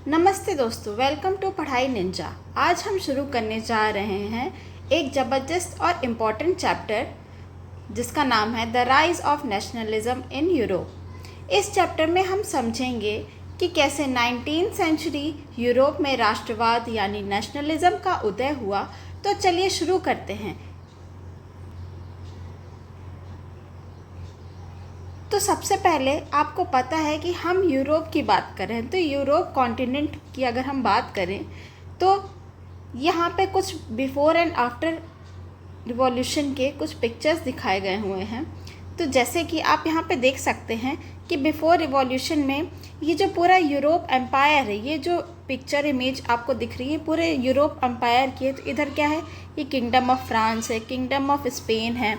नमस्ते दोस्तों, welcome to पढ़ाई निंजा। आज हम शुरू करने जा रहे हैं एक ज़बरदस्त और इम्पॉर्टेंट चैप्टर जिसका नाम है the rise of nationalism in Europe. इस चैप्टर में हम समझेंगे कि कैसे 19th सेंचुरी यूरोप में राष्ट्रवाद यानी नेशनलिज्म का उदय हुआ। तो चलिए शुरू करते हैं। तो सबसे पहले आपको पता है कि हम यूरोप की बात कर रहे हैं, तो यूरोप कॉन्टिनेंट की अगर हम बात करें तो यहाँ पे कुछ बिफोर एंड आफ्टर रिवॉल्यूशन के कुछ पिक्चर्स दिखाए गए हुए हैं। तो जैसे कि आप यहाँ पे देख सकते हैं कि बिफोर रिवॉल्यूशन में ये जो पूरा यूरोप एम्पायर है, ये जो पिक्चर इमेज आपको दिख रही है पूरे यूरोप एम्पायर की है। तो इधर क्या है, ये किंगडम ऑफ फ्रांस है, किंगडम ऑफ स्पेन है,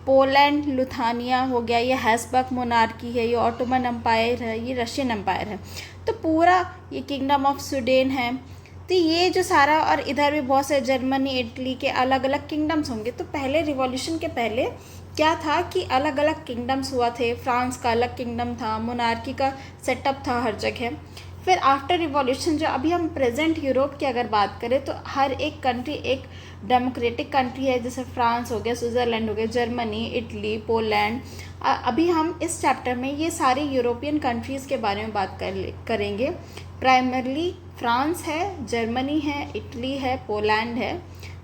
पोलैंड लुथानिया हो गया, ये हैसबर्ग मोनार्की है, ये ऑटोमन एम्पायर है, ये रशियन एम्पायर है। तो पूरा ये किंगडम ऑफ स्वीडन है। तो ये जो सारा, और इधर भी बहुत से जर्मनी इटली के अलग अलग किंगडम्स होंगे। तो पहले रिवॉल्यूशन के पहले क्या था कि अलग अलग किंगडम्स हुआ थे। फ्रांस का अलग किंगडम था, मोनार्की का सेटअप था हर जगह। फिर आफ्टर रिवॉल्यूशन जो अभी हम प्रेजेंट यूरोप की अगर बात करें तो हर एक कंट्री एक डेमोक्रेटिक कंट्री है, जैसे फ्रांस हो गया, स्विट्ज़रलैंड हो गया, जर्मनी, इटली, पोलैंड। अभी हम इस चैप्टर में ये सारी यूरोपियन कंट्रीज़ के बारे में बात करेंगे। प्राइमरली फ्रांस है, जर्मनी है, इटली है, पोलैंड है।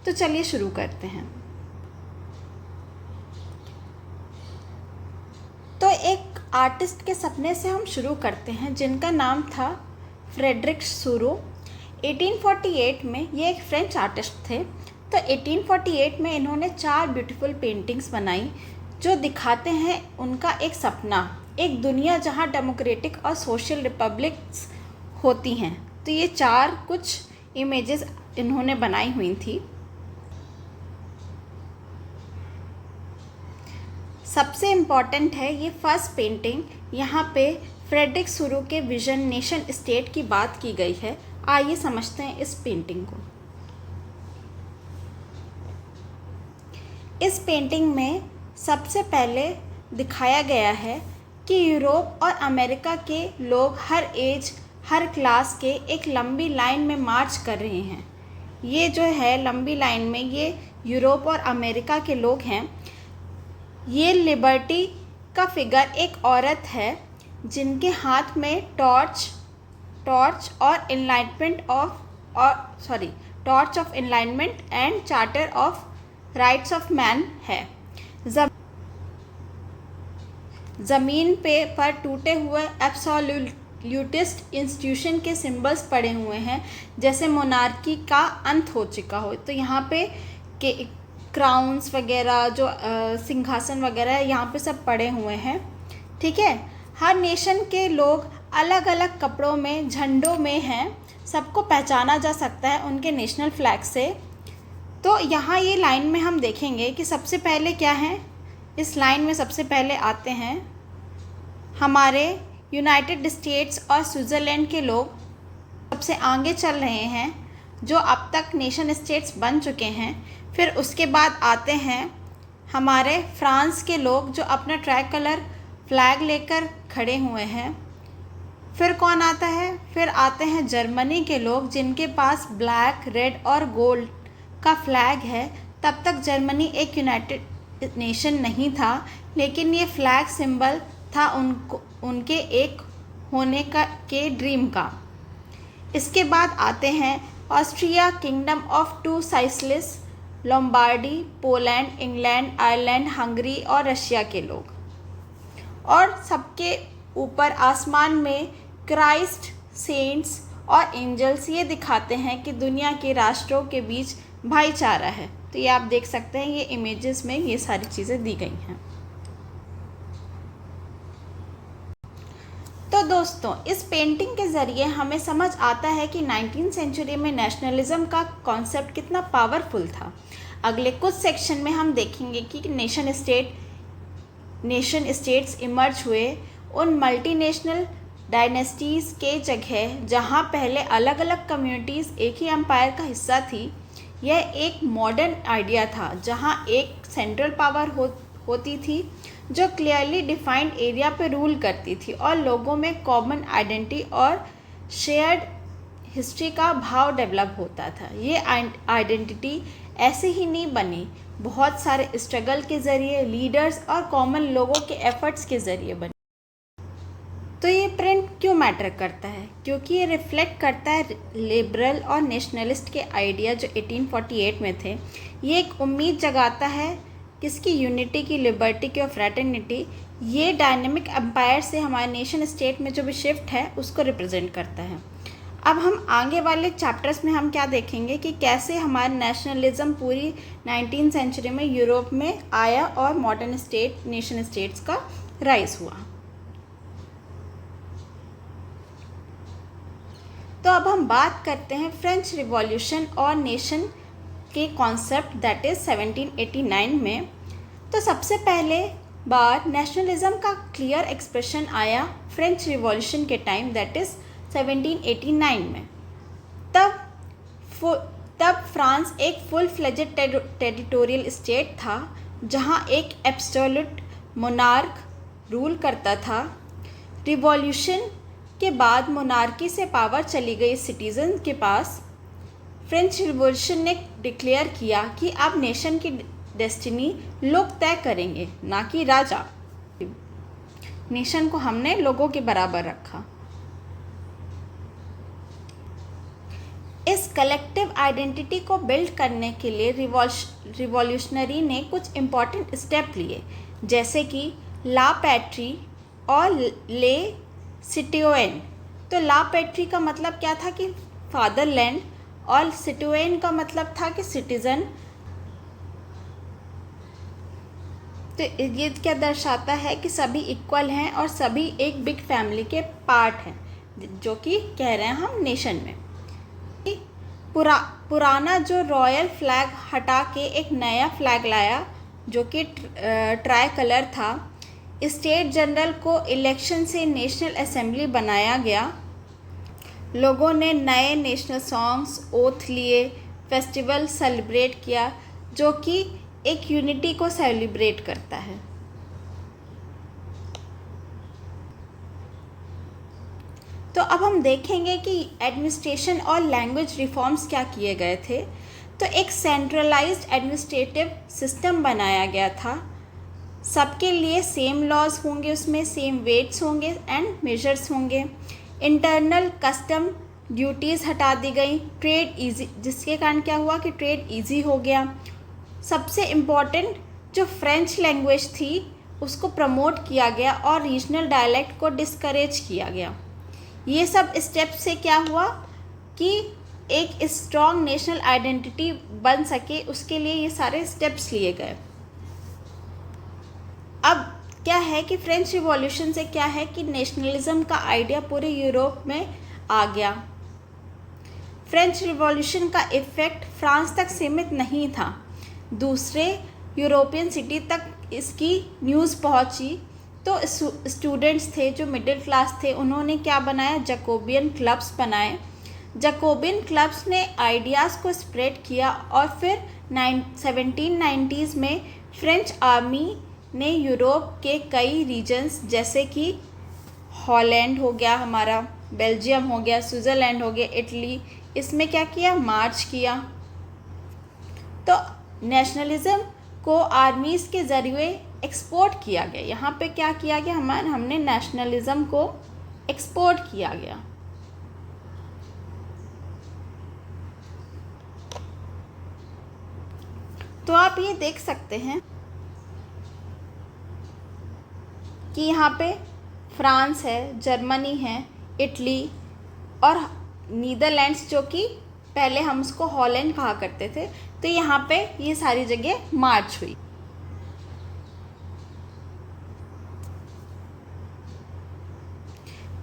तो चलिए शुरू करते हैं। तो एक आर्टिस्ट के सपने से हम शुरू करते हैं जिनका नाम था फ्रेडरिक सूरो। 1848 में ये एक फ्रेंच आर्टिस्ट थे। तो 1848 में इन्होंने 4 ब्यूटीफुल पेंटिंग्स बनाई जो दिखाते हैं उनका एक सपना, एक दुनिया जहाँ डेमोक्रेटिक और सोशल रिपब्लिक्स होती हैं। तो ये 4 कुछ इमेजेस इन्होंने बनाई हुई थी। सबसे इम्पॉर्टेंट है ये फर्स्ट पेंटिंग। यहाँ पे फ्रेडरिक सूरो के विजन नेशन स्टेट की बात की गई है। आइए समझते हैं इस पेंटिंग को। इस पेंटिंग में सबसे पहले दिखाया गया है कि यूरोप और अमेरिका के लोग हर एज हर क्लास के एक लंबी लाइन में मार्च कर रहे हैं। ये जो है लंबी लाइन में ये यूरोप और अमेरिका के लोग हैं। ये लिबर्टी का फिगर एक औरत है जिनके हाथ में टॉर्च और enlightenment torch of enlightenment and charter of rights of man है। ज़मीन पर टूटे हुए एब्सोल्यूटिस्ट इंस्टीट्यूशन के सिंबल्स पड़े हुए हैं, जैसे मोनार्की का अंत हो चुका हो। तो यहाँ पे के क्राउन्स वगैरह जो सिंहासन वगैरह यहाँ पे सब पड़े हुए हैं। ठीक है, हर नेशन के लोग अलग अलग कपड़ों में, झंडों में हैं। सबको पहचाना जा सकता है उनके नेशनल फ्लैग से। तो यहाँ ये लाइन में हम देखेंगे कि सबसे पहले क्या है, इस लाइन में सबसे पहले आते हैं हमारे यूनाइटेड स्टेट्स और स्विट्ज़रलैंड के लोग सबसे आगे चल रहे हैं, जो अब तक नेशन स्टेट्स बन चुके हैं। फिर उसके बाद आते हैं हमारे फ्रांस के लोग जो अपना ट्राई कलर फ्लैग लेकर खड़े हुए हैं। फिर कौन आता है, फिर आते हैं जर्मनी के लोग जिनके पास ब्लैक, रेड और गोल्ड का फ्लैग है। तब तक जर्मनी एक यूनाइटेड नेशन नहीं था, लेकिन ये फ्लैग सिंबल था उनके एक होने के ड्रीम का। इसके बाद आते हैं Austria, kingdom of 2 Seychelles, Lombardy, Poland, England, Ireland, Hungary और रशिया के लोग। और सबके ऊपर आसमान में क्राइस्ट, सेंट्स और एंजल्स ये दिखाते हैं कि दुनिया के राष्ट्रों के बीच भाईचारा है। तो ये आप देख सकते हैं, ये इमेजेस में ये सारी चीज़ें दी गई हैं। तो दोस्तों, इस पेंटिंग के ज़रिए हमें समझ आता है कि 19th सेंचुरी में नेशनलिज्म का कॉन्सेप्ट कितना पावरफुल था। अगले कुछ सेक्शन में हम देखेंगे कि नेशन स्टेट्स इमर्ज हुए उन मल्टीनेशनल डायनेस्टीज़ के जगह जहां पहले अलग अलग कम्युनिटीज़ एक ही एम्पायर का हिस्सा थी। यह एक मॉडर्न आइडिया था जहां एक सेंट्रल पावर होती थी जो क्लियरली डिफाइंड एरिया पे रूल करती थी और लोगों में कॉमन आइडेंटिटी और शेयर्ड हिस्ट्री का भाव डेवलप होता था। ये आइडेंटिटी ऐसे ही नहीं बनी, बहुत सारे स्ट्रगल के ज़रिए, लीडर्स और कॉमन लोगों के एफर्ट्स के ज़रिए बनी। तो ये प्रिंट क्यों मैटर करता है? क्योंकि ये रिफ्लेक्ट करता है लिबरल और नेशनलिस्ट के आइडिया जो 1848 में थे। ये एक उम्मीद जगाता है किसकी? यूनिटी की, लिबर्टी की और फ्रेटर्निटी। ये डायनेमिक एम्पायर से हमारे नेशन स्टेट में जो भी शिफ्ट है उसको रिप्रेजेंट करता है। अब हम आगे वाले चैप्टर्स में हम क्या देखेंगे कि कैसे हमारा नेशनलिज्म पूरी 19वीं सेंचुरी में यूरोप में आया और मॉडर्न स्टेट, नेशन स्टेट्स का राइज हुआ। तो अब हम बात करते हैं फ्रेंच रिवॉल्यूशन और नेशन के कॉन्सेप्ट, दैट इज़ 1789 में। तो सबसे पहले बार नेशनलिज्म का क्लियर एक्सप्रेशन आया फ्रेंच रिवॉल्यूशन के टाइम, दैट इज़ 1789 में। तब फ्रांस एक फुल फ्लेजेड टेरिटोरियल स्टेट था जहां एक एब्सोल्यूट मोनार्क रूल करता था। रिवॉल्यूशन के बाद मोनार्की से पावर चली गई सिटीजन के पास। फ्रेंच रिवॉल्यूशन ने डिक्लेयर किया कि अब नेशन की डेस्टिनी लोग तय करेंगे, ना कि राजा। नेशन को हमने लोगों के बराबर रखा। इस कलेक्टिव आइडेंटिटी को बिल्ड करने के लिए रिवॉल्यूशनरी ने कुछ इम्पॉर्टेंट स्टेप लिए, जैसे कि ला पैट्री और ले सिटिओन। तो ला पैट्री का मतलब क्या था कि फादरलैंड, और सिटिओन का मतलब था कि सिटीज़न। तो ये क्या दर्शाता है कि सभी इक्वल हैं और सभी एक बिग फैमिली के पार्ट हैं, जो कि कह रहे हैं हम नेशन में। पुराना जो रॉयल फ्लैग हटा के एक नया फ्लैग लाया जो कि ट्राई कलर था। स्टेट जनरल को इलेक्शन से नेशनल असेंबली बनाया गया। लोगों ने नए नेशनल सॉन्ग्स, ओथ लिए, फेस्टिवल सेलिब्रेट किया, जो कि एक यूनिटी को सेलिब्रेट करता है। तो अब हम देखेंगे कि एडमिनिस्ट्रेशन और लैंग्वेज रिफॉर्म्स क्या किए गए थे। तो एक सेंट्रलाइज्ड एडमिनिस्ट्रेटिव सिस्टम बनाया गया था। सबके लिए सेम लॉज होंगे, उसमें सेम वेट्स होंगे एंड मेजर्स होंगे। इंटरनल कस्टम ड्यूटीज़ हटा दी गई, ट्रेड इजी, जिसके कारण क्या हुआ कि ट्रेड इजी हो गया। सबसे इम्पॉर्टेंट जो फ्रेंच लैंग्वेज थी उसको प्रमोट किया गया और रीजनल डायलेक्ट को डिस्करेज किया गया। ये सब स्टेप से क्या हुआ कि एक स्ट्रॉन्ग नेशनल आइडेंटिटी बन सके, उसके लिए ये सारे स्टेप्स लिए गए। अब क्या है कि फ्रेंच रिवॉल्यूशन से क्या है कि नेशनलिज्म का आइडिया पूरे यूरोप में आ गया। फ्रेंच रिवॉल्यूशन का इफ़ेक्ट फ्रांस तक सीमित नहीं था, दूसरे यूरोपियन सिटी तक इसकी न्यूज़ पहुंची। तो स्टूडेंट्स थे जो मिडिल क्लास थे, उन्होंने क्या बनाया? जैकोबियन क्लब्स बनाए। जैकोबियन क्लब्स ने आइडियाज़ को स्प्रेड किया और फिर 1790s में फ्रेंच आर्मी ने यूरोप के कई रीजन्स जैसे कि हॉलैंड हो गया हमारा, बेल्जियम हो गया, स्विट्ज़रलैंड हो गया, इटली, इसमें क्या किया? मार्च किया। तो नेशनलिज्म को आर्मीज़ के ज़रिए एक्सपोर्ट किया गया। यहाँ पे क्या किया गया? हमने नेशनलिज्म को एक्सपोर्ट किया गया। तो आप ये देख सकते हैं कि यहाँ पे फ्रांस है, जर्मनी है, इटली और नीदरलैंड्स, जो कि पहले हम उसको हॉलैंड कहा करते थे। तो यहाँ पे ये सारी जगह मार्च हुई।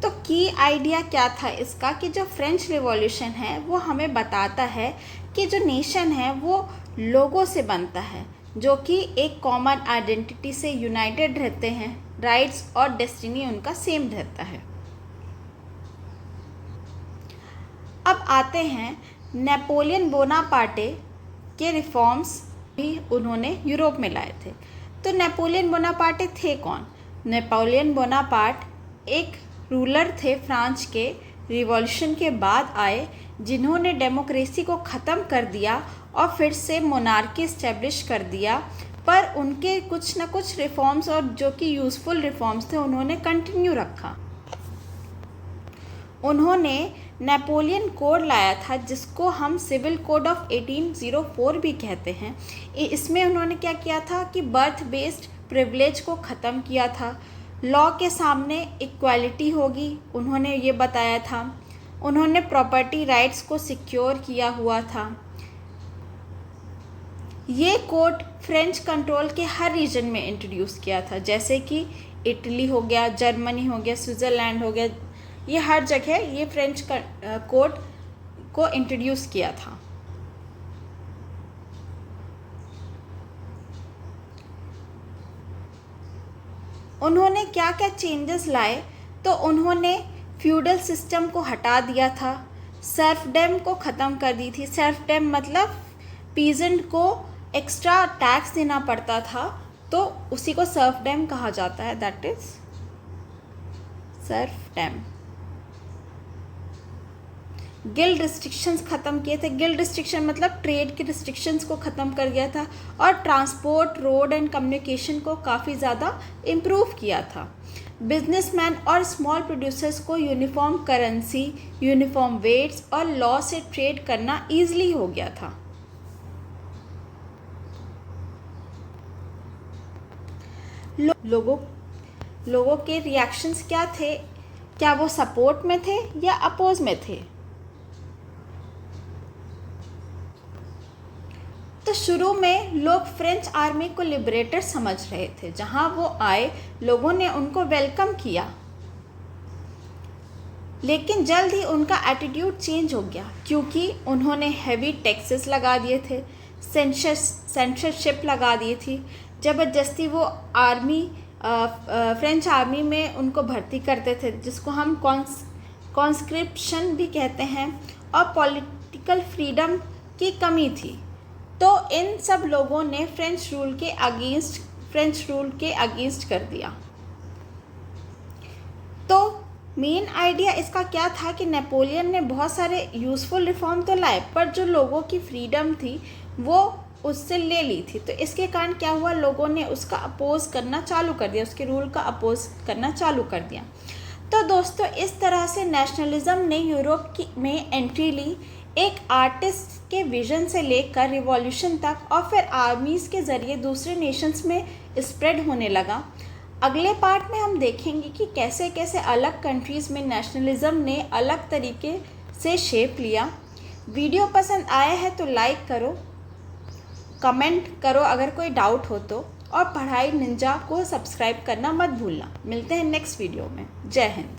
तो की आइडिया क्या था इसका कि जो फ्रेंच रिवॉल्यूशन है वो हमें बताता है कि जो नेशन है वो लोगों से बनता है, जो कि एक कॉमन आइडेंटिटी से यूनाइटेड रहते हैं, राइट्स और डेस्टिनी उनका सेम रहता है। अब आते हैं नेपोलियन बोनापार्टे के रिफॉर्म्स भी उन्होंने यूरोप में लाए थे। तो नेपोलियन बोनापार्टे थे कौन? नेपोलियन बोनापार्ट एक रूलर थे फ्रांस के, रिवॉल्यूशन के बाद आए, जिन्होंने डेमोक्रेसी को ख़त्म कर दिया और फिर से मोनार्की इस्टेब्लिश कर दिया, पर उनके कुछ ना कुछ रिफॉर्म्स और जो कि यूज़फुल रिफॉर्म्स थे उन्होंने कंटिन्यू रखा। उन्होंने नेपोलियन कोड लाया था, जिसको हम सिविल कोड ऑफ 1804 भी कहते हैं। इसमें उन्होंने क्या किया था कि बर्थ बेस्ड प्रिविलेज को ख़त्म किया था, लॉ के सामने इक्वालिटी होगी, उन्होंने ये बताया था। उन्होंने प्रॉपर्टी राइट्स को सिक्योर किया हुआ था। ये कोड फ्रेंच कंट्रोल के हर रीजन में इंट्रोड्यूस किया था, जैसे कि इटली हो गया, जर्मनी हो गया, स्विट्ज़रलैंड हो गया, ये हर जगह ये फ्रेंच कोड को इंट्रोड्यूस किया था। उन्होंने क्या क्या चेंजेस लाए, तो उन्होंने फ्यूडल सिस्टम को हटा दिया था, सर्फडम को ख़त्म कर दी थी। सर्फडम मतलब पीजेंट को एक्स्ट्रा टैक्स देना पड़ता था, तो उसी को सर्फडम कहा जाता है, that is serfdom. Guild restrictions ख़त्म किए थे। गिल्ड रिस्ट्रिक्शन मतलब ट्रेड के रिस्ट्रिक्शंस को ख़त्म कर दिया था, और ट्रांसपोर्ट, रोड एंड कम्युनिकेशन को काफ़ी ज़्यादा इम्प्रूव किया था। बिजनेसमैन और स्मॉल प्रोड्यूसर्स को यूनिफॉर्म करेंसी, यूनिफॉर्म वेट्स और लॉ से ट्रेड करना ईजिली हो गया था। लोगों के रिएक्शंस क्या थे, क्या वो सपोर्ट में थे या अपोज में थे? तो शुरू में लोग फ्रेंच आर्मी को लिबरेटर समझ रहे थे। जहां वो आए, लोगों ने उनको वेलकम किया, लेकिन जल्द ही उनका एटीट्यूड चेंज हो गया, क्योंकि उन्होंने हैवी टैक्सेस लगा दिए थे, सेंसरशिप लगा दी थी, ज़बरदस्ती वो फ्रेंच आर्मी में उनको भर्ती करते थे, जिसको हम कॉन्स्क्रिप्शन भी कहते हैं, और पॉलिटिकल फ्रीडम की कमी थी। तो इन सब लोगों ने फ्रेंच रूल के अगेंस्ट कर दिया। तो मेन आइडिया इसका क्या था कि नेपोलियन ने बहुत सारे यूज़फुल रिफॉर्म तो लाए, पर जो लोगों की फ्रीडम थी वो उससे ले ली थी। तो इसके कारण क्या हुआ, लोगों ने उसका अपोज करना चालू कर दिया, उसके रूल का अपोज करना चालू कर दिया। तो दोस्तों, इस तरह से नेशनलिज्म ने यूरोप में एंट्री ली, एक आर्टिस्ट के विजन से लेकर रिवॉल्यूशन तक, और फिर आर्मीज़ के ज़रिए दूसरे नेशंस में स्प्रेड होने लगा। अगले पार्ट में हम देखेंगे कि कैसे कैसे अलग कंट्रीज़ में नेशनलिज्म ने अलग तरीके से शेप लिया। वीडियो पसंद आया है तो लाइक करो, कमेंट करो अगर कोई डाउट हो तो, और पढ़ाई निंजा को सब्सक्राइब करना मत भूलना। मिलते हैं नेक्स्ट वीडियो में। जय हिंद।